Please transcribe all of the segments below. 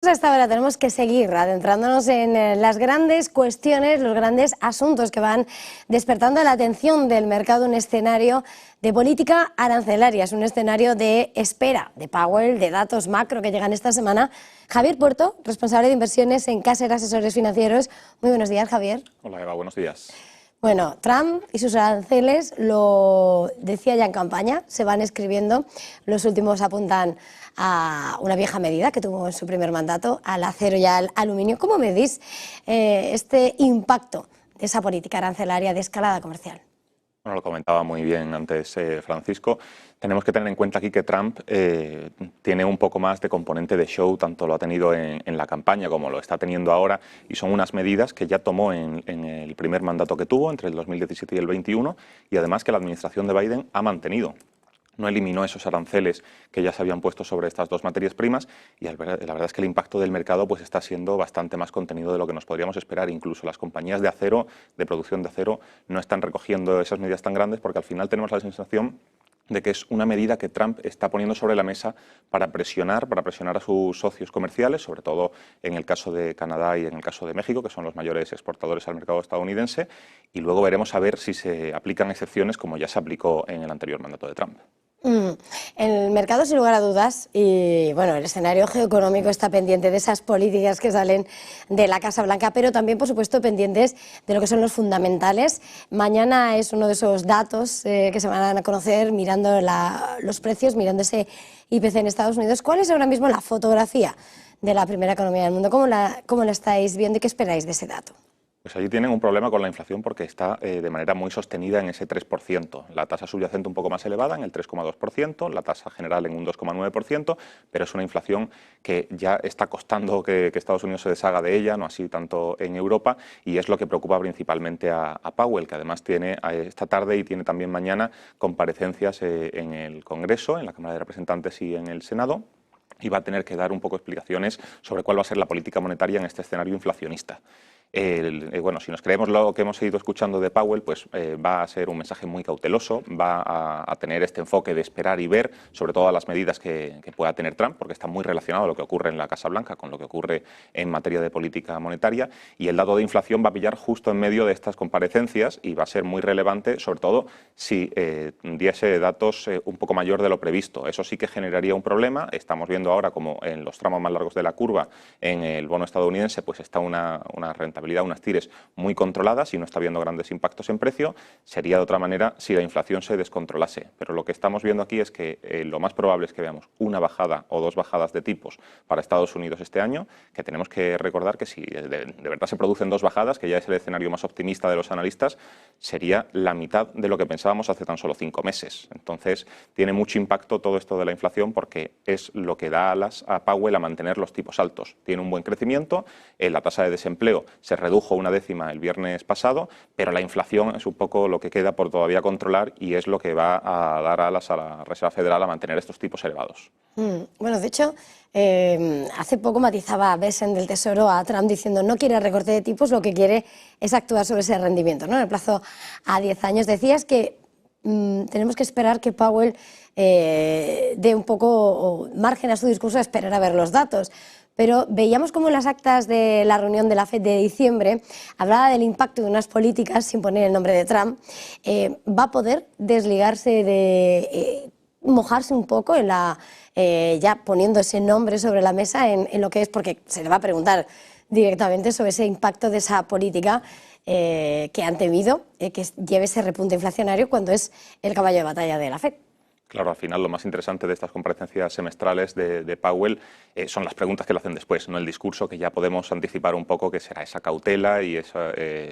A esta hora tenemos que seguir adentrándonos en las grandes cuestiones, los grandes asuntos que van despertando la atención del mercado, un escenario de política arancelaria, es un escenario de espera de Powell, de datos macro que llegan esta semana. Javier Puerto, responsable de inversiones en Caser Asesores Financieros. Muy buenos días, Javier. Hola, Eva, buenos días. Bueno, Trump y sus aranceles, lo decía ya en campaña, se van escribiendo. Los últimos apuntan a una vieja medida que tuvo en su primer mandato, al acero y al aluminio. ¿Cómo medís este impacto de esa política arancelaria de escalada comercial? Bueno, lo comentaba muy bien antes Francisco. Tenemos que tener en cuenta aquí que Trump tiene un poco más de componente de show, tanto lo ha tenido en la campaña como lo está teniendo ahora, y son unas medidas que ya tomó en el primer mandato que tuvo, entre el 2017 y el 2021, y además que la administración de Biden ha mantenido. No eliminó esos aranceles que ya se habían puesto sobre estas dos materias primas y la verdad es que el impacto del mercado pues está siendo bastante más contenido de lo que nos podríamos esperar. Incluso las compañías de acero, de producción de acero, no están recogiendo esas medidas tan grandes porque al final tenemos la sensación de que es una medida que Trump está poniendo sobre la mesa para presionar a sus socios comerciales, sobre todo en el caso de Canadá y en el caso de México, que son los mayores exportadores al mercado estadounidense, y luego veremos a ver si se aplican excepciones como ya se aplicó en el anterior mandato de Trump. El mercado, sin lugar a dudas, y bueno, el escenario geoeconómico está pendiente de esas políticas que salen de la Casa Blanca, pero también, por supuesto, pendientes de lo que son los fundamentales. Mañana es uno de esos datos que se van a conocer mirando los precios, mirando ese IPC en Estados Unidos. ¿Cuál es ahora mismo la fotografía de la primera economía del mundo? ¿Cómo la estáis viendo y qué esperáis de ese dato? Pues allí tienen un problema con la inflación porque está de manera muy sostenida en ese 3%. La tasa subyacente un poco más elevada, en el 3,2%, la tasa general en un 2,9%, pero es una inflación que ya está costando que Estados Unidos se deshaga de ella, no así tanto en Europa, y es lo que preocupa principalmente a Powell, que además tiene esta tarde y tiene también mañana comparecencias en el Congreso, en la Cámara de Representantes y en el Senado, y va a tener que dar un poco explicaciones sobre cuál va a ser la política monetaria en este escenario inflacionista. Bueno, si nos creemos lo que hemos ido escuchando de Powell, pues va a ser un mensaje muy cauteloso, va a tener este enfoque de esperar y ver sobre todas las medidas que pueda tener Trump, porque está muy relacionado a lo que ocurre en la Casa Blanca con lo que ocurre en materia de política monetaria, y el dato de inflación va a pillar justo en medio de estas comparecencias y va a ser muy relevante, sobre todo si diese datos un poco mayor de lo previsto. Eso sí que generaría un problema. Estamos viendo ahora como en los tramos más largos de la curva, en el bono estadounidense, pues está una rentabilidad, unas tires muy controladas y no está habiendo grandes impactos en precio. Sería de otra manera si la inflación se descontrolase. Pero lo que estamos viendo aquí es que lo más probable es que veamos una bajada o dos bajadas de tipos para Estados Unidos este año, que tenemos que recordar que si de verdad se producen dos bajadas, que ya es el escenario más optimista de los analistas, sería la mitad de lo que pensábamos hace tan solo 5 meses. Entonces tiene mucho impacto todo esto de la inflación porque es lo que da alas a Powell a mantener los tipos altos. Tiene un buen crecimiento, la tasa de desempleo se redujo 1/10 el viernes pasado, pero la inflación es un poco lo que queda por todavía controlar y es lo que va a dar alas a la Reserva Federal a mantener estos tipos elevados. Bueno, de hecho, hace poco matizaba Bessent del Tesoro a Trump diciendo no quiere recorte de tipos, lo que quiere es actuar sobre ese rendimiento, ¿no? En el plazo a 10 años. Decías que tenemos que esperar que Powell dé un poco margen a su discurso a esperar a ver los datos. Pero veíamos como en las actas de la reunión de la FED de diciembre hablaba del impacto de unas políticas, sin poner el nombre de Trump. ¿Va a poder desligarse de mojarse un poco en ya poniendo ese nombre sobre la mesa en lo que es? Porque se le va a preguntar directamente sobre ese impacto de esa política que han temido que lleve ese repunte inflacionario cuando es el caballo de batalla de la FED. Claro, al final lo más interesante de estas comparecencias semestrales de Powell son las preguntas que le hacen después, no el discurso, que ya podemos anticipar un poco que será esa cautela y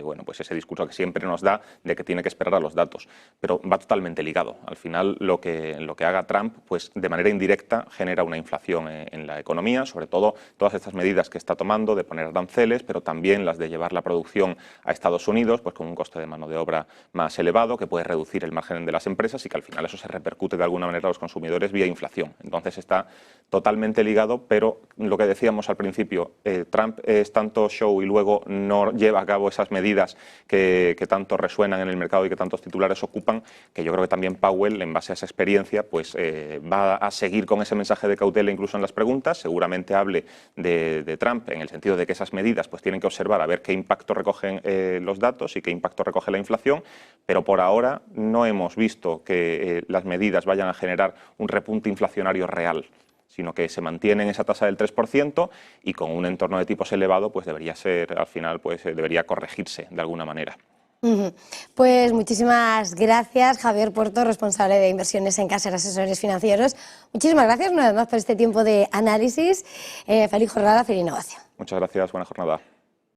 bueno, pues ese discurso que siempre nos da de que tiene que esperar a los datos. Pero va totalmente ligado. Al final lo que haga Trump, pues de manera indirecta genera una inflación en la economía, sobre todo todas estas medidas que está tomando de poner aranceles, pero también las de llevar la producción a Estados Unidos, pues con un coste de mano de obra más elevado, que puede reducir el margen de las empresas y que al final eso se repercute de alguna manera a los consumidores vía inflación. Entonces está totalmente ligado pero lo que decíamos al principio, Trump es tanto show y luego no lleva a cabo esas medidas que tanto resuenan en el mercado y que tantos titulares ocupan, que yo creo que también Powell, en base a esa experiencia, pues va a seguir con ese mensaje de cautela incluso en las preguntas. Seguramente hable de Trump en el sentido de que esas medidas pues tienen que observar a ver qué impacto recogen los datos y qué impacto recoge la inflación, pero por ahora no hemos visto que las medidas vayan a generar un repunte inflacionario real, sino que se mantiene en esa tasa del 3% y con un entorno de tipos elevado, pues debería ser, al final, pues debería corregirse de alguna manera. Pues muchísimas gracias, Javier Puerto, responsable de inversiones en Caser Asesores Financieros. Muchísimas gracias una vez más por este tiempo de análisis. Feliz jornada, feliz innovación. Muchas gracias, buena jornada.